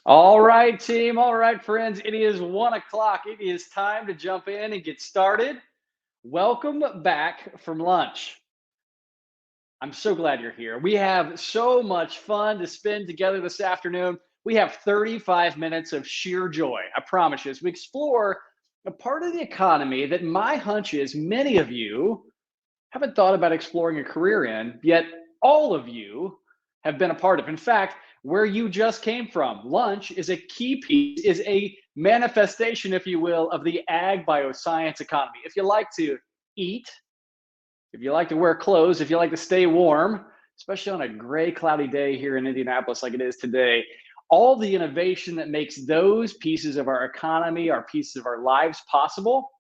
All right, team. All right, friends. It is 1 o'clock. It is time to jump in and get started. Welcome back from lunch. I'm so glad you're here. We have so much fun to spend together this afternoon. We have 35 minutes of sheer joy. I promise you, as we explore a part of the economy that my hunch is many of you haven't thought about exploring a career in, yet all of you have been a part of. In fact, where you just came from, lunch is a key piece, is a manifestation, if you will, of the ag bioscience economy. If you like to eat, if you like to wear clothes, if you like to stay warm, especially on a gray, cloudy day here in Indianapolis like it is today, all the innovation that makes those pieces of our economy, our pieces of our lives possible,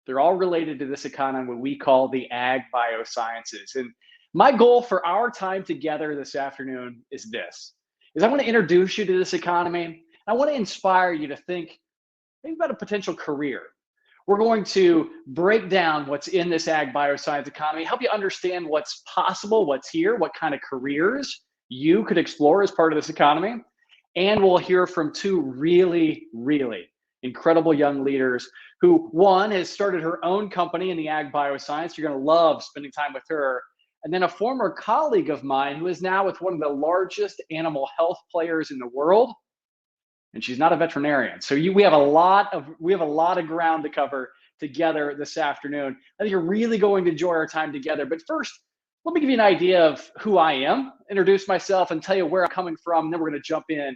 they're all related to this economy, what we call the ag biosciences. And my goal for our time together this afternoon is this, is I want to introduce you to this economy. I want to inspire you to think maybe about a potential career. We're going to break down what's in this ag bioscience economy, help you understand what's possible, what's here, what kind of careers you could explore as part of this economy. And we'll hear from two really, really incredible young leaders who, one has started her own company in the ag bioscience. You're going to love spending time with her. And then a former colleague of mine who is now with one of the largest animal health players in the world, and she's not a veterinarian. So we have a lot of ground to cover together this afternoon. I think you're really going to enjoy our time together. But first, let me give you an idea of who I am, introduce myself, and tell you where I'm coming from. And then we're going to jump in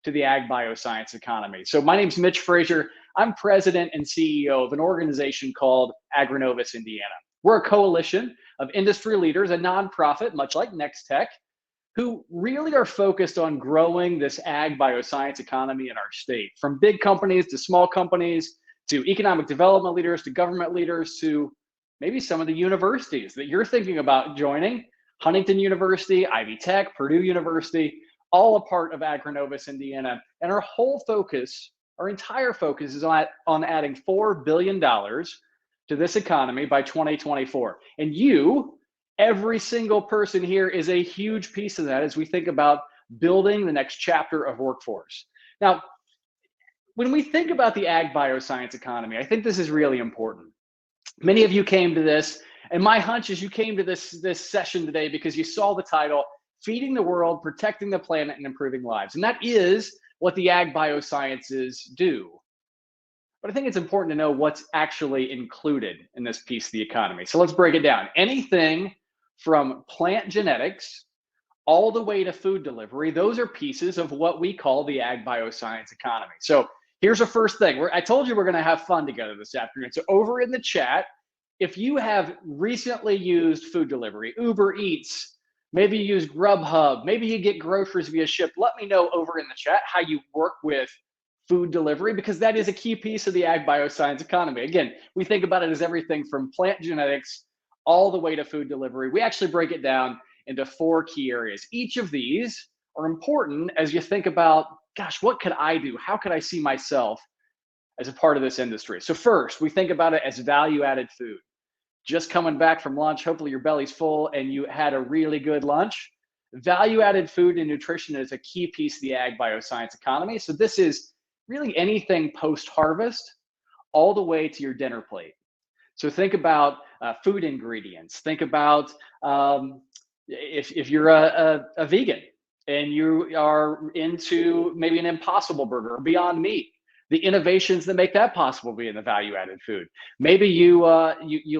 to the ag bioscience economy. So my name's Mitch Frazier. I'm president and CEO of an organization called Agronovis Indiana. We're a coalition of industry leaders, a nonprofit, much like Nextech, who really are focused on growing this ag bioscience economy in our state, from big companies to small companies, to economic development leaders, to government leaders, to maybe some of the universities that you're thinking about joining. Huntington University, Ivy Tech, Purdue University, all a part of Agronovis Indiana. And our whole focus, our entire focus is on adding $4 billion to this economy by 2024. And every single person here is a huge piece of that as we think about building the next chapter of workforce. Now, when we think about the ag bioscience economy, I think this is really important. Many of you came to this, and my hunch is you came to this session today because you saw the title, Feeding the World, Protecting the Planet, and Improving Lives. And that is what the ag biosciences do. But I think it's important to know what's actually included in this piece of the economy. So let's break it down. Anything from plant genetics all the way to food delivery, those are pieces of what we call the ag bioscience economy. So here's the first thing. I told you we're going to have fun together this afternoon. So over in the chat, if you have recently used food delivery, Uber Eats, maybe you use Grubhub, maybe you get groceries via Ship, let me know over in the chat how you work with food delivery, because that is a key piece of the ag bioscience economy. Again, we think about it as everything from plant genetics all the way to food delivery. We actually break it down into 4 key areas. Each of these are important as you think about, gosh, what could I do? How could I see myself as a part of this industry? So first, we think about it as value-added food. Just coming back from lunch, hopefully your belly's full and you had a really good lunch. Value-added food and nutrition is a key piece of the ag bioscience economy. So this is really anything post-harvest all the way to your dinner plate. So think about food ingredients. Think about if you're a vegan and you are into maybe an Impossible Burger or Beyond Meat, the innovations that make that possible be in the value-added food. Maybe you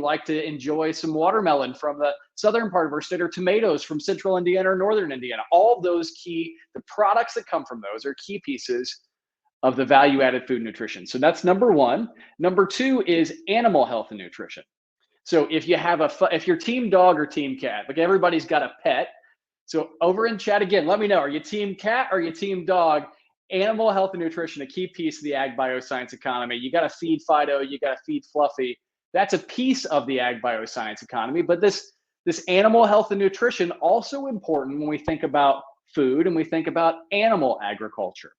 like to enjoy some watermelon from the southern part of our state, or tomatoes from central Indiana or northern Indiana. All of those the products that come from those are key pieces of the value-added food nutrition. So that's number one. Number two is animal health and nutrition. So if you're team dog or team cat, like everybody's got a pet. So over in chat again, let me know, are you team cat or are you team dog? Animal health and nutrition, a key piece of the ag bioscience economy. You got to feed Fido, you got to feed Fluffy. That's a piece of the ag bioscience economy. But this animal health and nutrition also important when we think about food and we think about animal agriculture.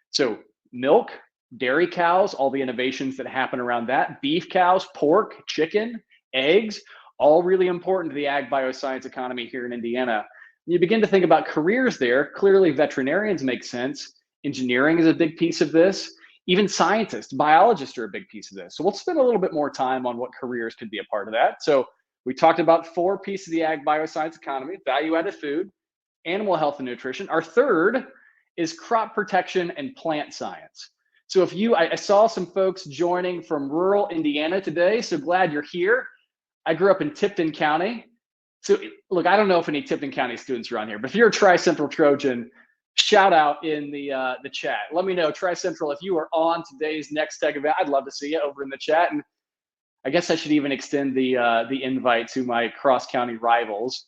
So milk, dairy cows, all the innovations that happen around that, beef cows, pork, chicken, eggs, all really important to the ag bioscience economy here in Indiana. You begin to think about careers there. Clearly, veterinarians make sense. Engineering is a big piece of this. Even scientists, biologists are a big piece of this. So we'll spend a little bit more time on what careers could be a part of that. So we talked about 4 pieces of the ag bioscience economy: value-added food, animal health and nutrition. Our third is crop protection and plant science. So if I saw some folks joining from rural Indiana today, so glad you're here. I grew up in Tipton County. So look, I don't know if any Tipton County students are on here, but if you're a Tri-Central Trojan, shout out in the chat. Let me know, Tri-Central, if you are on today's Nextech event. I'd love to see you over in the chat. And I guess I should even extend the invite to my cross-county rivals,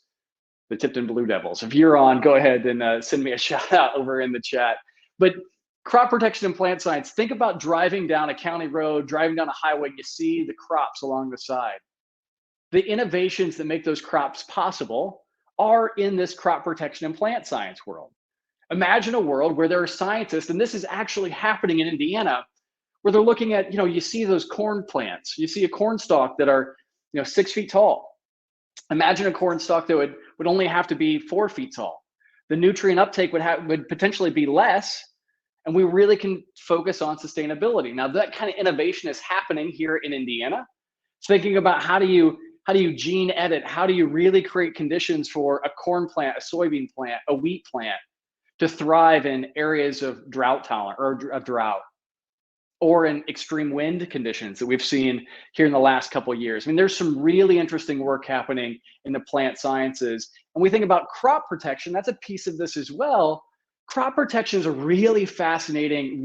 the Tipton Blue Devils. If you're on, go ahead and send me a shout out over in the chat. But crop protection and plant science, think about driving down a county road, driving down a highway, you see the crops along the side. The innovations that make those crops possible are in this crop protection and plant science world. Imagine a world where there are scientists, and this is actually happening in Indiana, where they're looking at, you see those corn plants, you see a corn stalk that are, 6 feet tall. Imagine a corn stalk that would only have to be 4 feet tall. The nutrient uptake would potentially be less, and we really can focus on sustainability. Now, that kind of innovation is happening here in Indiana. It's thinking about how do you gene edit? How do you really create conditions for a corn plant, a soybean plant, a wheat plant to thrive in areas of drought tolerant or of drought, or in extreme wind conditions that we've seen here in the last couple of years? I mean, there's some really interesting work happening in the plant sciences. And we think about crop protection, that's a piece of this as well. Crop protection is a really fascinating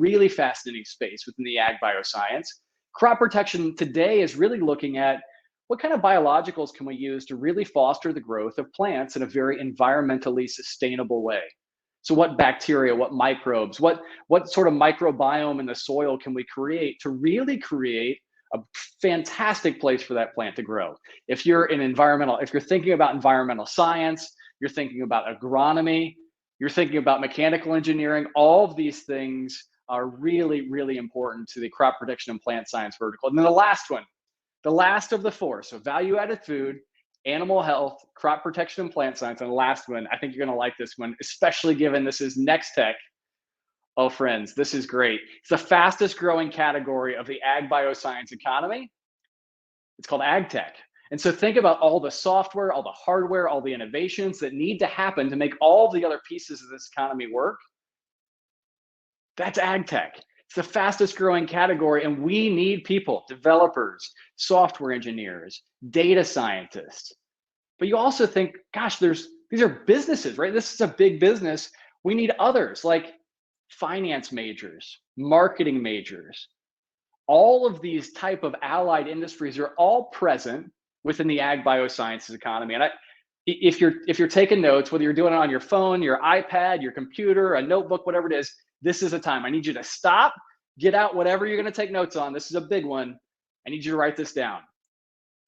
space within the ag bioscience. Crop protection today is really looking at what kind of biologicals can we use to really foster the growth of plants in a very environmentally sustainable way. So what bacteria, what microbes, what sort of microbiome in the soil can we create to really create a fantastic place for that plant to grow? If you're thinking about environmental science, you're thinking about agronomy, you're thinking about mechanical engineering, all of these things are really, really important to the crop protection and plant science vertical. And then the last one, the last of the 4, so value-added food, animal health, crop protection and plant science, and the last one, I think you're gonna like this one, especially given this is Nextech. Oh, friends, this is great. It's the fastest growing category of the ag bioscience economy. It's called ag tech. And so think about all the software, all the hardware, all the innovations that need to happen to make all the other pieces of this economy work. That's ag tech. It's the fastest growing category, and we need people, developers, software engineers, data scientists. But you also think, gosh, these are businesses, right? This is a big business. We need others like finance majors, marketing majors. All of these type of allied industries are all present within the ag biosciences economy. And if you're taking notes, whether you're doing it on your phone, your iPad, your computer, a notebook, whatever it is, this is a time. I need you to stop, get out whatever you're going to take notes on. This is a big one. I need you to write this down.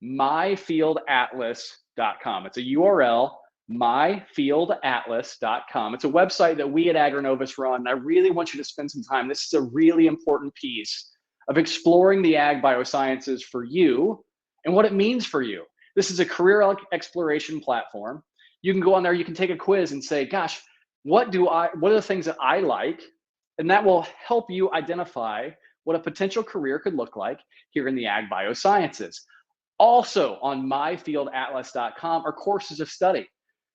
myfieldatlas.com. It's a URL, myfieldatlas.com. It's a website that we at Agronovus run. And I really want you to spend some time. This is a really important piece of exploring the ag biosciences for you and what it means for you. This is a career exploration platform. You can go on there, you can take a quiz and say, gosh, what are the things that I like? And that will help you identify what a potential career could look like here in the ag biosciences. Also on myfieldatlas.com are courses of study.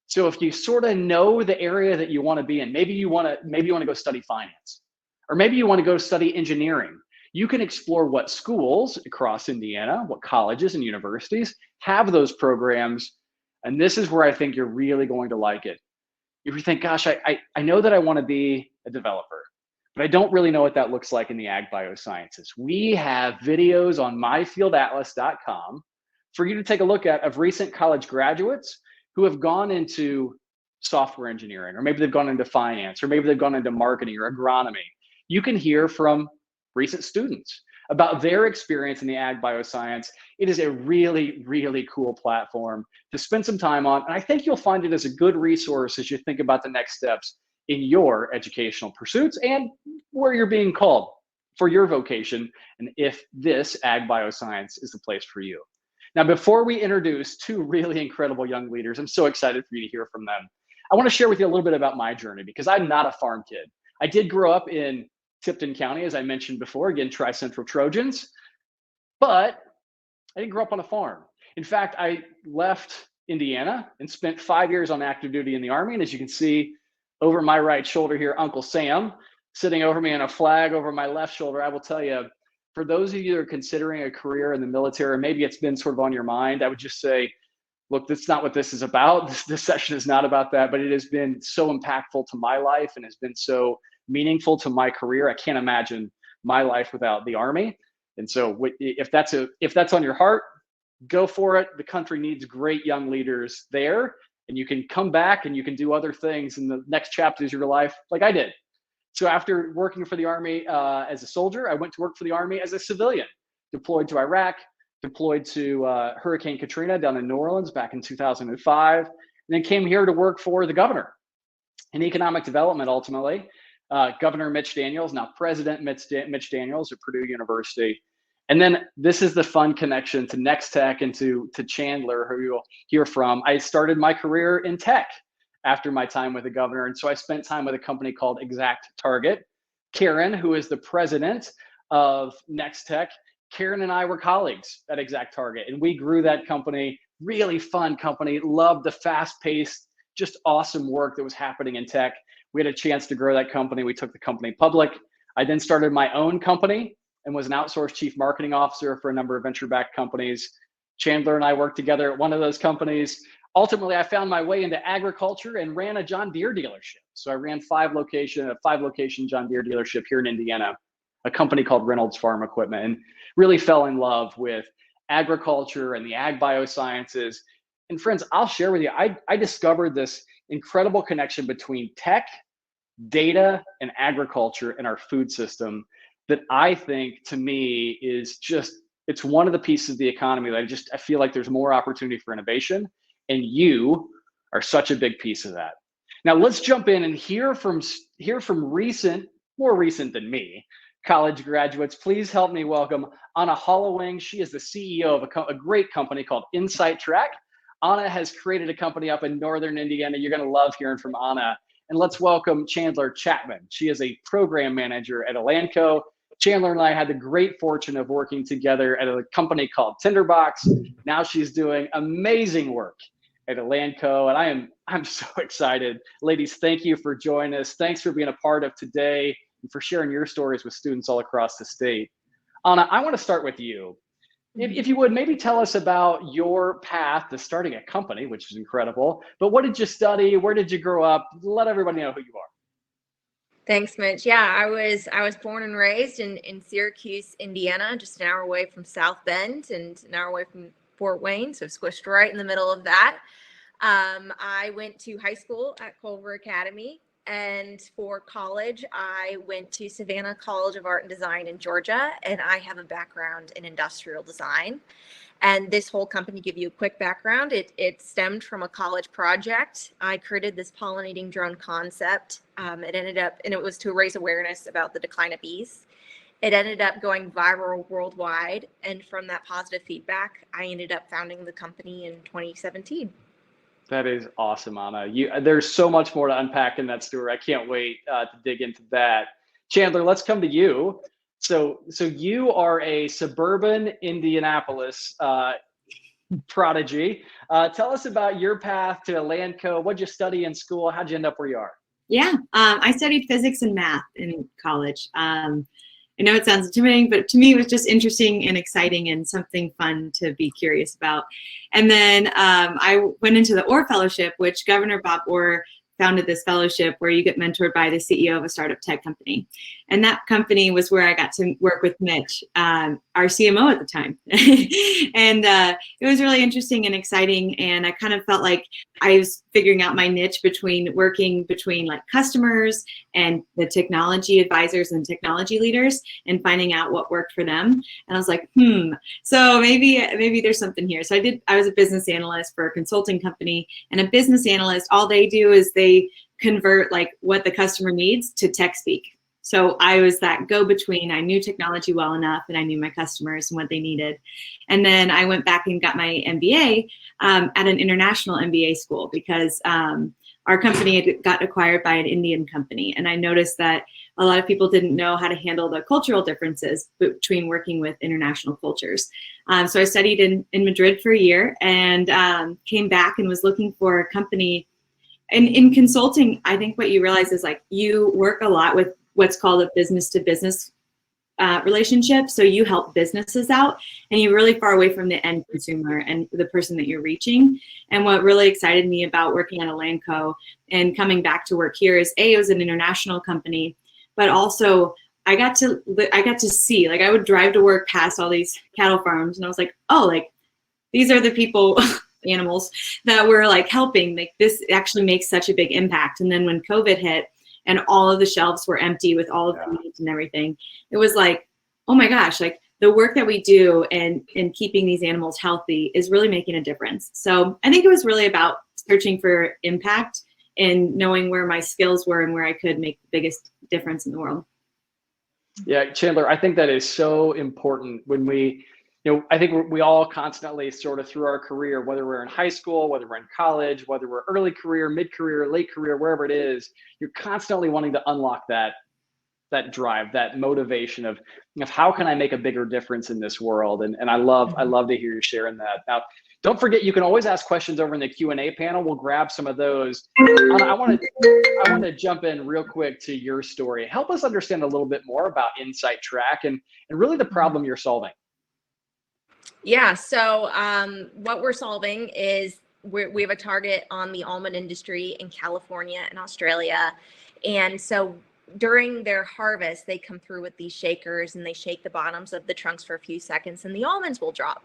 So if you sort of know the area that you want to be in, maybe you want to go study finance, or maybe you want to go study engineering, you can explore what schools across Indiana, what colleges and universities have those programs. And this is where I think you're really going to like it. If you think, gosh, I know that I want to be a developer, but I don't really know what that looks like in the ag biosciences. We have videos on myfieldatlas.com for you to take a look at of recent college graduates who have gone into software engineering, or maybe they've gone into finance, or maybe they've gone into marketing or agronomy. You can hear from recent students about their experience in the ag bioscience. It is a really, really cool platform to spend some time on. And I think you'll find it as a good resource as you think about the next steps in your educational pursuits and where you're being called for your vocation, and if this ag bioscience is the place for you. Now, before we introduce 2 really incredible young leaders, I'm so excited for you to hear from them. I want to share with you a little bit about my journey, because I'm not a farm kid. I did grow up in Tipton County, as I mentioned before, again, Tri-Central Trojans, but I didn't grow up on a farm. In fact, I left Indiana and spent 5 years on active duty in the Army. And as you can see over my right shoulder here, Uncle Sam sitting over me and a flag over my left shoulder. I will tell you, for those of you that are considering a career in the military, or maybe it's been sort of on your mind, I would just say, look, that's not what this is about. This session is not about that, but it has been so impactful to my life and has been so meaningful to my career. I can't imagine my life without the Army. And so if that's on your heart, go for it. The country needs great young leaders there, and you can come back and you can do other things in the next chapters of your life like I did. So after working for the Army as a soldier, I went to work for the Army as a civilian, deployed to Iraq, deployed to Hurricane Katrina down in New Orleans back in 2005, and then came here to work for the governor in economic development, ultimately. Governor Mitt Daniels, now President Mitt Daniels at Purdue University. And then this is the fun connection to Nextech and to Chandler, who you'll hear from. I started my career in tech after my time with the governor. And so I spent time with a company called ExactTarget. Karen, who is the president of Nextech, Karen and I were colleagues at ExactTarget, and we grew that company. Really fun company, loved the fast-paced, just awesome work that was happening in tech. We had a chance to grow that company. We took the company public. I then started my own company and was an outsourced chief marketing officer for a number of venture-backed companies. Chandler and I worked together at one of those companies. Ultimately, I found my way into agriculture and ran a John Deere dealership. So I ran a five-location John Deere dealership here in Indiana, a company called Reynolds Farm Equipment, and really fell in love with agriculture and the ag biosciences. And friends, I'll share with you, I discovered this incredible connection between tech, data, and agriculture in our food system that I think, to me, is just, it's one of the pieces of the economy that I feel like there's more opportunity for innovation, and you are such a big piece of that. Now let's jump in and hear from more recent than me, college graduates. Please help me welcome Anna Hollowing. She is the CEO of a great company called InsightTrack. Anna has created a company up in Northern Indiana. You're going to love hearing from Anna. And let's welcome Chandler Chapman. She is a program manager at Elanco. Chandler and I had the great fortune of working together at a company called Tinderbox. Now she's doing amazing work at Elanco, and I'm so excited. Ladies, thank you for joining us. Thanks for being a part of today and for sharing your stories with students all across the state. Anna, I want to start with you. If you would, maybe tell us about your path to starting a company, which is incredible, but what did you study? Where did you grow up? Let everybody know who you are. Thanks, Mitch. Yeah, I was born and raised in Syracuse, Indiana, just an hour away from South Bend and an hour away from Fort Wayne, so squished right in the middle of that. I went to high school at Culver Academy, and for college, I went to Savannah College of Art and Design in Georgia, and I have a background in industrial design. And this whole company, to give you a quick background, it stemmed from a college project. I created this pollinating drone concept. It ended up, and it was to raise awareness about the decline of bees. It ended up going viral worldwide. And from that positive feedback, I ended up founding the company in 2017. That is awesome, Anna. There's so much more to unpack in that story. I can't wait to dig into that. Chandler, let's come to you. So you are a suburban Indianapolis prodigy. Tell us about your path to Elanco. What'd you study in school? How'd you end up where you are? Yeah, I studied physics and math in college. I know it sounds intimidating, but to me it was just interesting and exciting and something fun to be curious about. And then I went into the Orr Fellowship, which Governor Bob Orr founded this fellowship where you get mentored by the CEO of a startup tech company. And that company was where I got to work with Mitch, our CMO at the time. And it was really interesting and exciting. And I kind of felt like I was figuring out my niche working between like customers and the technology advisors and technology leaders and finding out what worked for them. And I was like, so maybe there's something here. So I was a business analyst for a consulting company, and a business analyst, all they do is they convert like what the customer needs to tech speak. So I was that go-between. I knew technology well enough, and I knew my customers and what they needed. And then I went back and got my MBA at an international MBA school because our company had got acquired by an Indian company. And I noticed that a lot of people didn't know how to handle the cultural differences between working with international cultures. So I studied in Madrid for a year and came back and was looking for a company. And in consulting, I think what you realize is like you work a lot with what's called a business to business relationship. So you help businesses out and you're really far away from the end consumer and the person that you're reaching. And what really excited me about working at a Landco and coming back to work here is it was an international company, but also I got to see, like I would drive to work past all these cattle farms and I was like, oh, like these are the people, animals that were like helping. Like this actually makes such a big impact. And then when COVID hit, and all of the shelves were empty with all of the meat and everything, it was like, oh my gosh, like the work that we do and in keeping these animals healthy is really making a difference. So I think it was really about searching for impact and knowing where my skills were and where I could make the biggest difference in the world. Yeah, Chandler, I think that is so important when we, I think we all constantly sort of through our career, whether we're in high school, whether we're in college, whether we're early career, mid-career, late career, wherever it is, you're constantly wanting to unlock that drive, that motivation of how can I make a bigger difference in this world? And I love to hear you sharing that. Now, don't forget, you can always ask questions over in the Q&A panel. We'll grab some of those. I want to jump in real quick to your story. Help us understand a little bit more about InsightTrack and really the problem you're solving. Yeah, so what we're solving is we have a target on the almond industry in California and Australia. And so during their harvest, they come through with these shakers and they shake the bottoms of the trunks for a few seconds and the almonds will drop.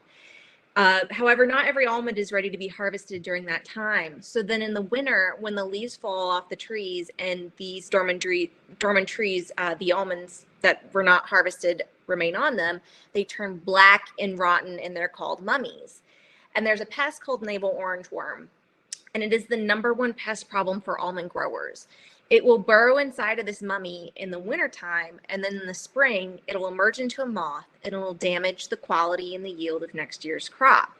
However, not every almond is ready to be harvested during that time. So then in the winter, when the leaves fall off the trees and these dormant trees, the almonds that were not harvested remain on them, they turn black and rotten and they're called mummies. And there's a pest called navel orange worm, and it is the #1 pest problem for almond growers. It will burrow inside of this mummy in the wintertime, and then in the spring, it'll emerge into a moth and it'll damage the quality and the yield of next year's crop.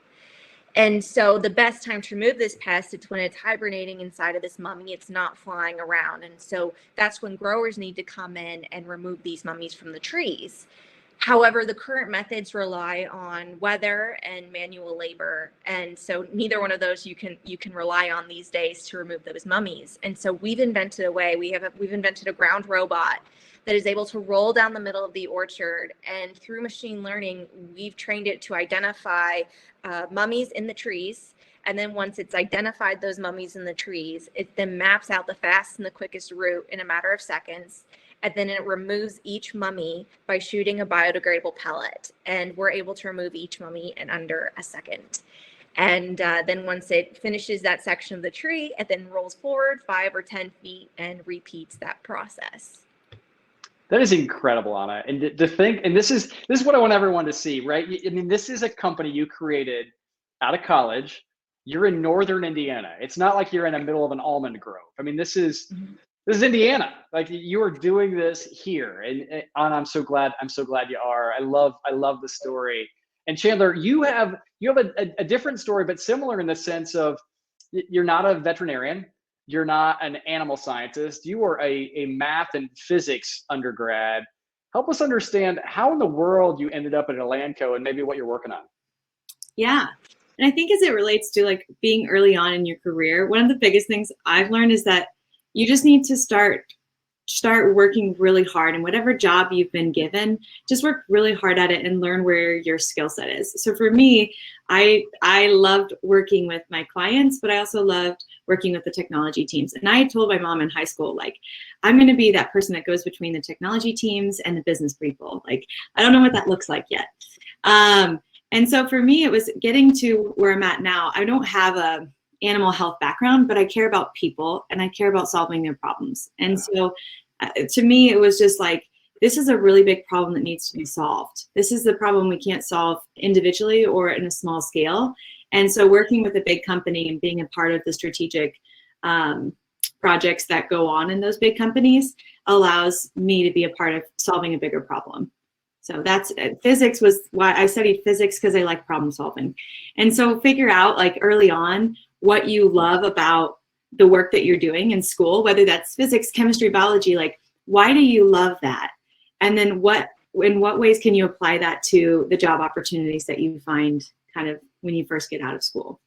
And so the best time to remove this pest, it's when it's hibernating inside of this mummy, it's not flying around. And so that's when growers need to come in and remove these mummies from the trees. However, the current methods rely on weather and manual labor. And so neither one of those you can rely on these days to remove those mummies. And so we've invented a way, we've invented a ground robot that is able to roll down the middle of the orchard. And through machine learning, we've trained it to identify mummies in the trees. And then once it's identified those mummies in the trees, it then maps out the fastest and the quickest route in a matter of seconds. And then it removes each mummy by shooting a biodegradable pellet. And we're able to remove each mummy in under a second. And then once it finishes that section of the tree, it then rolls forward 5 or 10 feet and repeats that process. That is incredible, Anna. And to think, and this is what I want everyone to see, right? I mean, this is a company you created out of college. You're in northern Indiana. It's not like you're in the middle of an almond grove. I mean, this is Indiana. Like you are doing this here, and Anna, I'm so glad you are. I love the story. And Chandler, you have a different story, but similar in the sense of you're not a veterinarian. You're not an animal scientist. You are a math and physics undergrad. Help us understand how in the world you ended up at Landco and maybe what you're working on. Yeah. And I think as it relates to like being early on in your career, one of the biggest things I've learned is that you just need to start working really hard, and whatever job you've been given, just work really hard at it and learn where your skill set is. So for me, I loved working with my clients, but I also loved working with the technology teams. And I had told my mom in high school, like, I'm going to be that person that goes between the technology teams and the business people. Like, I don't know what that looks like yet. And so for me, it was getting to where I'm at now. I don't have a animal health background, but I care about people and I care about solving their problems. And so to me, it was just like, this is a really big problem that needs to be solved. This is the problem we can't solve individually or in a small scale. And so working with a big company and being a part of the strategic projects that go on in those big companies allows me to be a part of solving a bigger problem. So that's physics was why I studied physics, because I like problem solving. And so figure out like early on what you love about the work that you're doing in school, whether that's physics, chemistry, biology, like, why do you love that? And then in what ways can you apply that to the job opportunities that you find kind of when you first get out of school?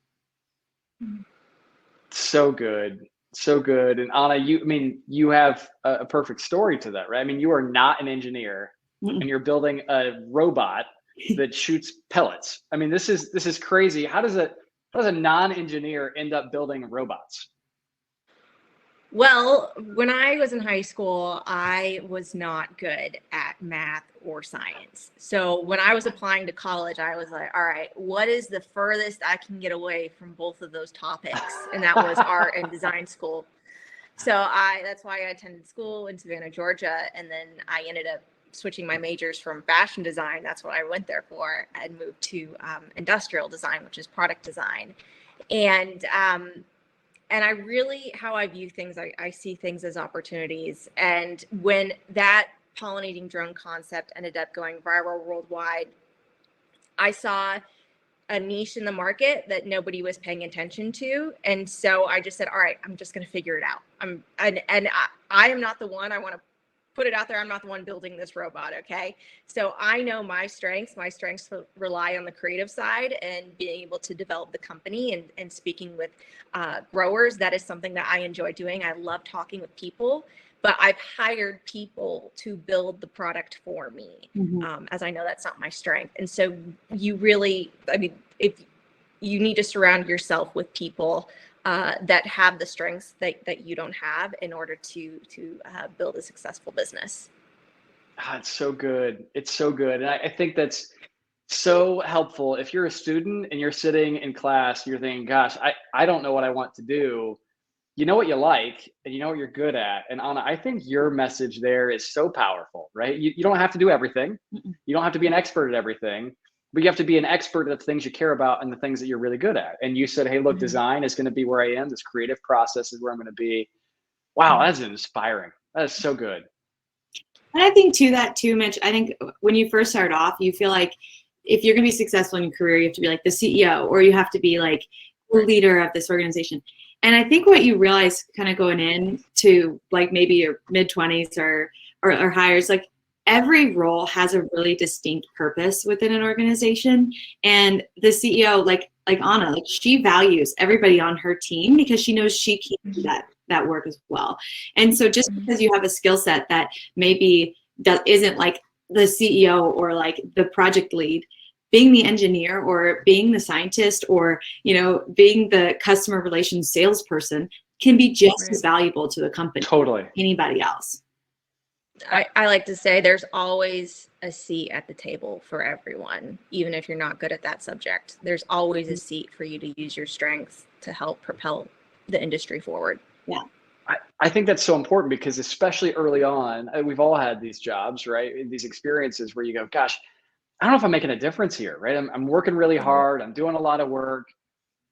So good. So good. And Anna, you have a perfect story to that, right? I mean, you are not an engineer and you're building a robot that shoots pellets. I mean, this is crazy. How does a non-engineer end up building robots? Well, when I was in high school, I was not good at math or science. So when I was applying to college, I was like, all right, what is the furthest I can get away from both of those topics? And that was art and design school. So that's why I attended school in Savannah, Georgia. And then I ended up switching my majors from fashion design. That's what I went there for, and moved to industrial design, which is product design. And I really, how I view things, I see things as opportunities. And when that pollinating drone concept ended up going viral worldwide, I saw a niche in the market that nobody was paying attention to. And so I just said, all right, I'm just going to figure it out. I am not the one. I want to put it out there. I'm not the one building this robot. Okay. So I know my strengths rely on the creative side and being able to develop the company and speaking with growers. That is something that I enjoy doing. I love talking with people, but I've hired people to build the product for me, as I know that's not my strength. And so you really, if you need to surround yourself with people that have the strengths that you don't have in order to build a successful business. It's so good. It's so good. And I think that's so helpful. If you're a student and you're sitting in class and you're thinking, gosh, I don't know what I want to do. You know what you like and you know what you're good at. And Anna, I think your message there is so powerful, right? You don't have to do everything. You don't have to be an expert at everything, but you have to be an expert at the things you care about and the things that you're really good at. And you said, hey, look, design is going to be where I am. This creative process is where I'm going to be. Wow, that's inspiring. That is so good. And I think Mitch, I think when you first start off, you feel like if you're going to be successful in your career, you have to be like the CEO, or you have to be like the leader of this organization. And I think what you realize kind of going into like maybe your mid-20s or higher is like every role has a really distinct purpose within an organization. And the CEO, like Anna, like she values everybody on her team because she knows she can do that work as well. And so just because you have a skill set that maybe that isn't like the CEO or like the project lead, being the engineer or being the scientist or, being the customer relations salesperson can be just as valuable to the company. Totally. As anybody else. I like to say there's always a seat at the table for everyone, even if you're not good at that subject. There's always a seat for you to use your strengths to help propel the industry forward. Yeah. I think that's so important because especially early on, we've all had these jobs, right? These experiences where you go, gosh, I don't know if I'm making a difference here, right? I'm working really hard. I'm doing a lot of work.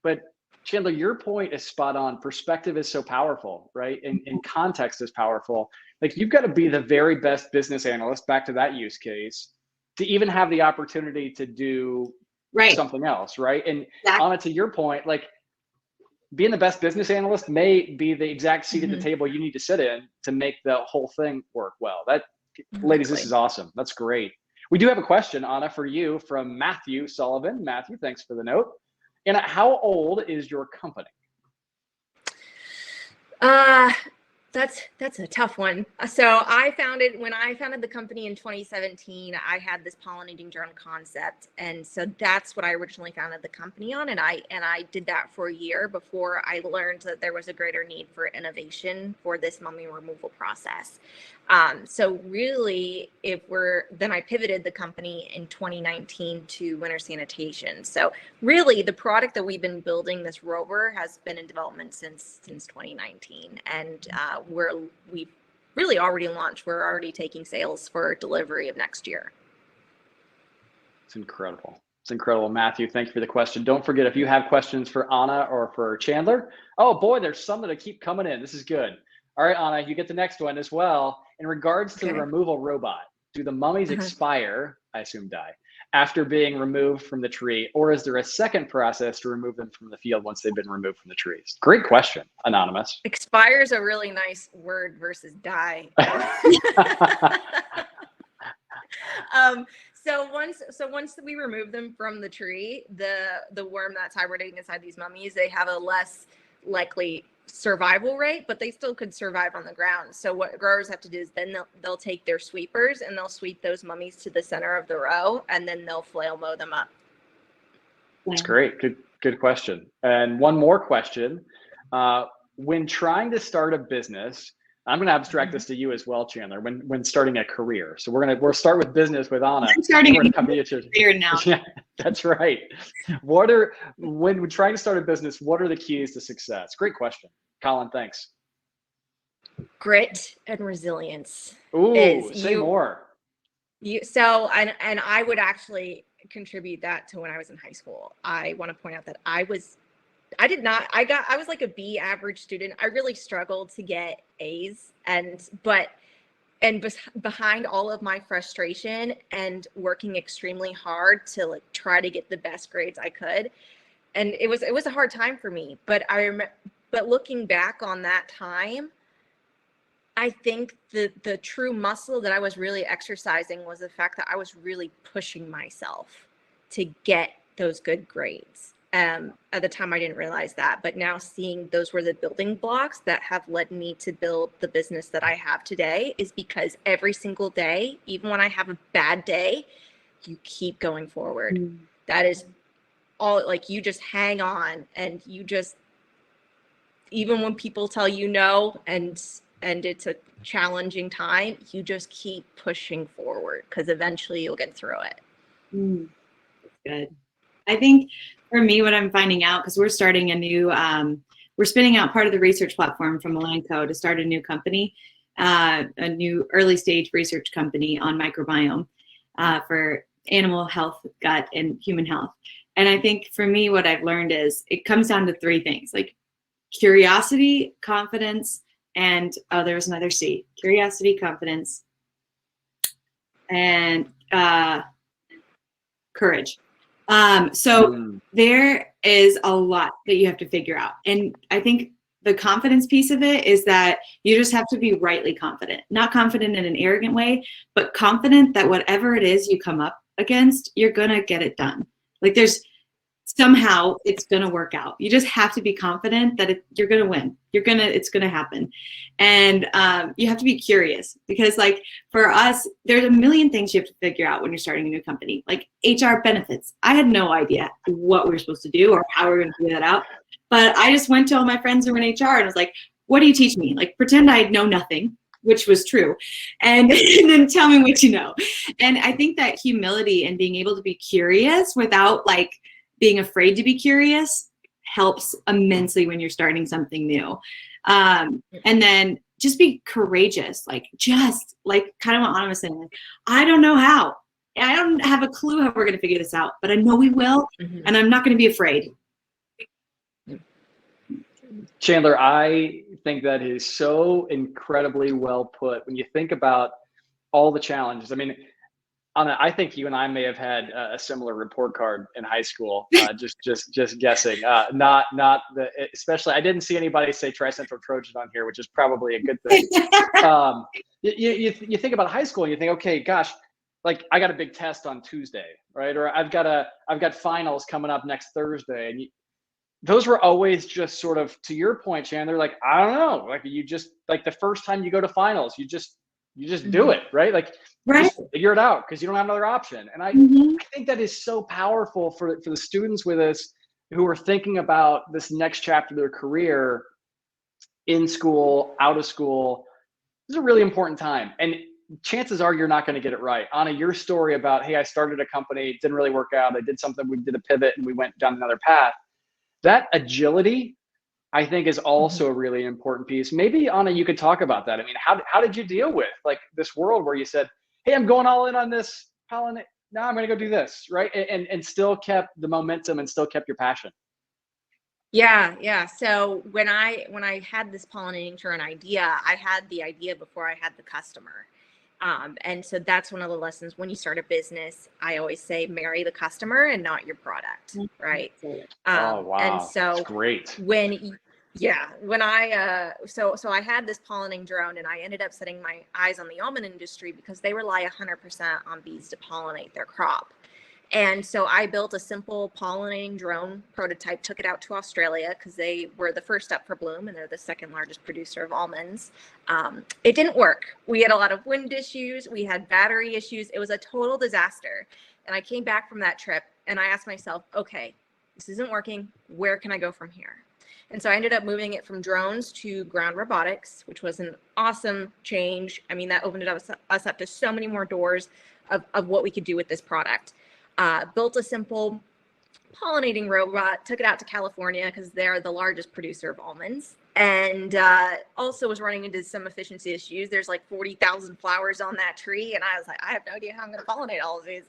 But Chandler, your point is spot on. Perspective is so powerful, right? And context is powerful. Like you've got to be the very best business analyst, back to that use case, to even have the opportunity to do something else, right? And Anna, to your point, like being the best business analyst may be the exact seat at the table you need to sit in to make the whole thing work well. Ladies, this is awesome. That's great. We do have a question, Anna, for you from Matthew Sullivan. Matthew, thanks for the note. And how old is your company? That's a tough one. So when I founded the company in 2017, I had this pollinating drone concept. And so that's what I originally founded the company on. And I did that for a year before I learned that there was a greater need for innovation for this mummy removal process. So really, then I pivoted the company in 2019 to winter sanitation. So really the product that we've been building, this rover, has been in development since 2019. And we've really already launched. We're already taking sales for delivery of next year. It's incredible. It's incredible. Matthew, thank you for the question. Don't forget, if you have questions for Anna or for Chandler, oh boy, there's some that keep coming in. This is good. All right, Anna, you get the next one as well. In regards to the removal robot, do the mummies expire, I assume die, after being removed from the tree, or is there a second process to remove them from the field once they've been removed from the trees? Great question, Anonymous. Expire is a really nice word versus die. So once we remove them from the tree, the worm that's hibernating inside these mummies, they have a less likely survival rate, but they still could survive on the ground. So what growers have to do is then they'll take their sweepers and they'll sweep those mummies to the center of the row, and then they'll flail mow them up. That's great. Good question. And one more question. When trying to start a business, I'm going to abstract this to you as well, Chandler. When starting a career, so we'll start with business with Anna. I'm starting a career now. Yeah, that's right. When we're trying to start a business, what are the keys to success? Great question, Colin. Thanks. Grit and resilience. Ooh, say more. So I would actually contribute that to when I was in high school. I want to point out that I was like a B average student. I really struggled to get A's, behind all of my frustration and working extremely hard to like try to get the best grades I could. And it was a hard time for me, but looking back on that time, I think the true muscle that I was really exercising was the fact that I was really pushing myself to get those good grades. At the time, I didn't realize that, but now seeing those were the building blocks that have led me to build the business that I have today is because every single day, even when I have a bad day, you keep going forward. Mm. That is all, like, you just hang on, and you just, even when people tell you no, and it's a challenging time, you just keep pushing forward because eventually you'll get through it. Mm. That's good. I think for me, what I'm finding out, because we're starting a new, we're spinning out part of the research platform from Elanco to start a new company, a new early stage research company on microbiome for animal health, gut, and human health. And I think for me, what I've learned is it comes down to three things, like curiosity, confidence, and there was another C, curiosity, confidence, and courage. There is a lot that you have to figure out. And I think the confidence piece of it is that you just have to be rightly confident, not confident in an arrogant way, but confident that whatever it is you come up against, you're going to get it done. Like somehow it's going to work out. You just have to be confident that you're going to win. It's going to happen. And you have to be curious, because like for us, there's a million things you have to figure out when you're starting a new company, like HR benefits. I had no idea what we were supposed to do or how we were going to figure that out. But I just went to all my friends who were in HR and was like, what do you teach me? Like, pretend I know nothing, which was true. And then tell me what you know. And I think that humility and being able to be curious without like being afraid to be curious helps immensely when you're starting something new. And then just be courageous, like just like kind of what Anna was saying. I don't know how. I don't have a clue how we're going to figure this out, but I know we will, and I'm not going to be afraid. Chandler, I think that is so incredibly well put. When you think about all the challenges, I mean, Anna, I think you and I may have had a similar report card in high school. Just guessing. Especially, I didn't see anybody say Tri-Central Trojan on here, which is probably a good thing. You think about high school and you think, okay, gosh, like I got a big test on Tuesday, right? Or I've got finals coming up next Thursday, and those were always just sort of, to your point, Chandler, like I don't know, like you just like the first time you go to finals, you just do it, right? Like just figure it out because you don't have another option. And I think that is so powerful for the students with us who are thinking about this next chapter of their career, in school, out of school. This is a really important time. And chances are you're not going to get it right. Anna, your story about, hey, I started a company, it didn't really work out. I did something, we did a pivot and we went down another path. That agility, I think, is also a really important piece. Maybe, Anna, you could talk about that. I mean, how did you deal with like this world where you said, hey, I'm going all in on this, Colin, now I'm going to go do this, right? And still kept the momentum and still kept your passion. Yeah. So when I had this pollinating drone idea, I had the idea before I had the customer. And so that's one of the lessons when you start a business. I always say, marry the customer and not your product, right? Oh, wow. And so that's great. when I so I had this pollinating drone, and I ended up setting my eyes on the almond industry because they rely 100% on bees to pollinate their crop. And so I built a simple pollinating drone prototype, took it out to Australia because they were the first up for bloom and they're the second largest producer of almonds. It didn't work. We had a lot of wind issues. We had battery issues. It was a total disaster. And I came back from that trip and I asked myself, okay, this isn't working. Where can I go from here? And so I ended up moving it from drones to ground robotics, which was an awesome change. I mean, that opened us up to so many more doors of what we could do with this product. Built a simple pollinating robot, took it out to California because they're the largest producer of almonds, and also was running into some efficiency issues. There's like 40,000 flowers on that tree, and I was like, I have no idea how I'm going to pollinate all of these.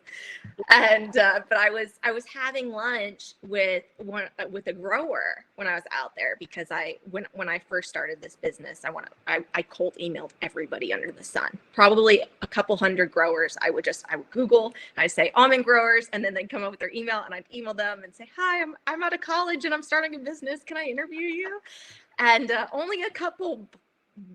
And but I was having lunch with a grower when I was out there because when I first started this business, I cold emailed everybody under the sun, probably a couple hundred growers. I would Google, I say almond growers, and then they'd come up with their email, and I'd email them and say, hi, I'm out of college and I'm starting a business. Can I interview you? And only a couple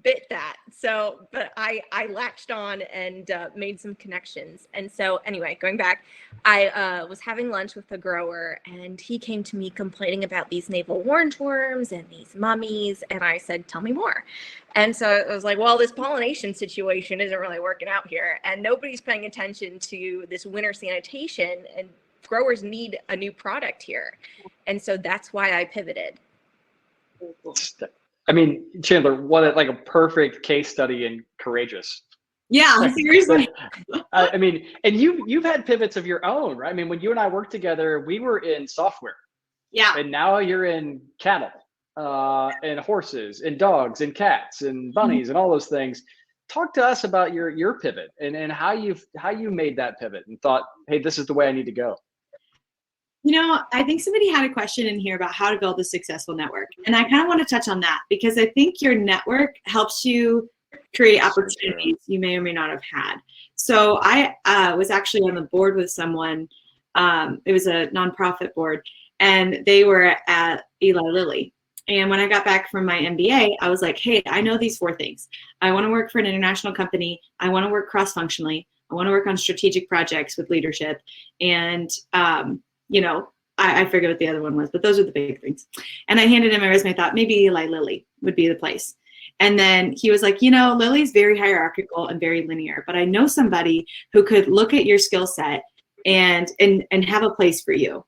bit that. So, but I latched on and made some connections. And so anyway, going back, I was having lunch with a grower, and he came to me complaining about these navel orangeworms and these mummies. And I said, tell me more. And so I was like, well, this pollination situation isn't really working out here, and nobody's paying attention to this winter sanitation, and growers need a new product here. And so that's why I pivoted. I mean, Chandler, what like a perfect case study in courageous. Yeah, seriously. I mean, and you've had pivots of your own, right? I mean, when you and I worked together, we were in software. Yeah. And now you're in cattle, and horses and dogs and cats and bunnies and all those things. Talk to us about your pivot and how you made that pivot and thought, hey, this is the way I need to go. You know, I think somebody had a question in here about how to build a successful network. And I kind of want to touch on that because I think your network helps you create opportunities you may or may not have had. So I was actually on the board with someone. It was a nonprofit board, and they were at Eli Lilly. And when I got back from my MBA, I was like, hey, I know these 4 things. I want to work for an international company. I want to work cross-functionally. I want to work on strategic projects with leadership. And, you know, I forget what the other one was, but those are the big things. And I handed him my resume. I thought maybe Eli Lilly would be the place. And then he was like, you know, Lilly's very hierarchical and very linear, but I know somebody who could look at your skill set and have a place for you.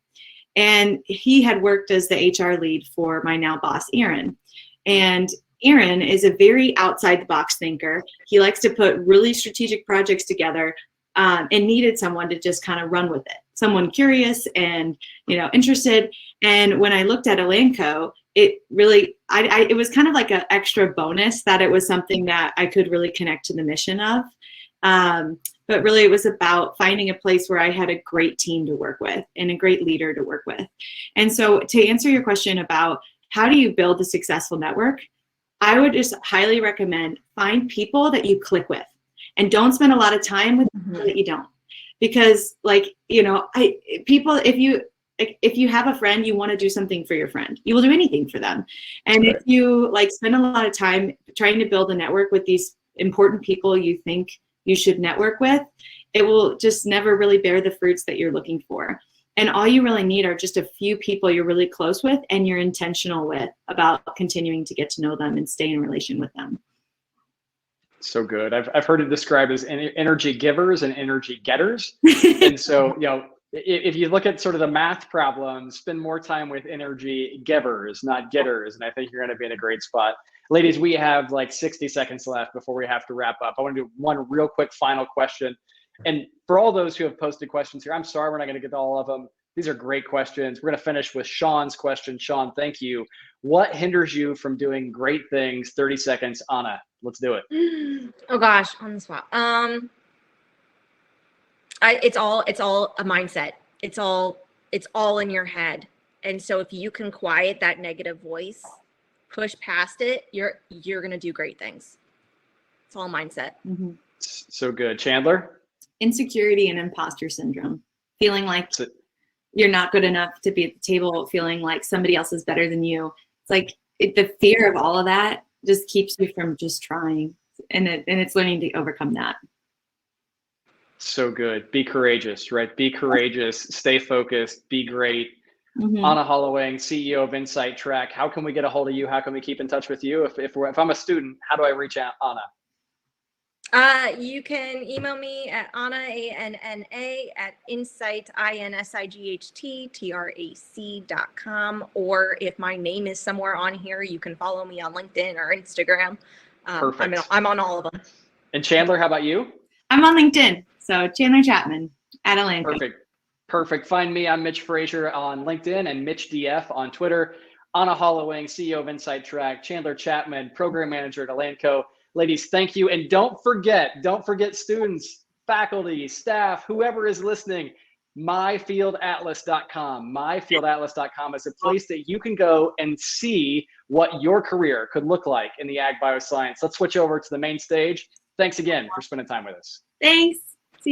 And he had worked as the HR lead for my now boss, Aaron. And Aaron is a very outside the box thinker. He likes to put really strategic projects together, and needed someone to just kind of run with it. Someone curious and, you know, interested. And when I looked at Elanco, it really, it was kind of like an extra bonus that it was something that I could really connect to the mission of. But really it was about finding a place where I had a great team to work with and a great leader to work with. And so to answer your question about how do you build a successful network, I would just highly recommend find people that you click with and don't spend a lot of time with people that you don't. Because like, you know, if you have a friend, you want to do something for your friend. You will do anything for them. And if you like spend a lot of time trying to build a network with these important people you think you should network with, it will just never really bear the fruits that you're looking for. And all you really need are just a few people you're really close with and you're intentional with about continuing to get to know them and stay in relation with them. So good. I've heard it described as energy givers and energy getters. And so, you know, if you look at sort of the math problem, spend more time with energy givers, not getters. And I think you're going to be in a great spot. Ladies, we have like 60 seconds left before we have to wrap up. I want to do one real quick final question. And for all those who have posted questions here, I'm sorry we're not going to get to all of them. These are great questions. We're going to finish with Sean's question. Sean, thank you. What hinders you from doing great things? 30 seconds, Anna. Let's do it. Oh gosh, on the spot. It's all a mindset. It's all in your head. And so if you can quiet that negative voice, push past it, you're going to do great things. It's all mindset. Mm-hmm. So good. Chandler? Insecurity and imposter syndrome. Feeling like you're not good enough to be at the table, feeling like somebody else is better than you. It's like the fear of all of that just keeps you from just trying. And it's learning to overcome that. So good. Be courageous, right? Be courageous, stay focused, be great. Mm-hmm. Anna Holloway, CEO of InsightTrack. How can we get a hold of you? How can we keep in touch with you? If I'm a student, how do I reach out, Anna? You can email me at Anna, ANNA, at Insight, InsightTrack.com. Or if my name is somewhere on here, you can follow me on LinkedIn or Instagram. Perfect. I'm on all of them. And Chandler, how about you? I'm on LinkedIn. So Chandler Chapman at Atlanta. Perfect. Find me. I'm Mitch Frazier on LinkedIn and Mitch DF on Twitter. Anna Holloway, CEO of InsightTrack. Chandler Chapman, Program Manager at Elanco. Ladies, thank you. And don't forget students, faculty, staff, whoever is listening, myfieldatlas.com. Myfieldatlas.com is a place that you can go and see what your career could look like in the ag bioscience. Let's switch over to the main stage. Thanks again for spending time with us. Thanks.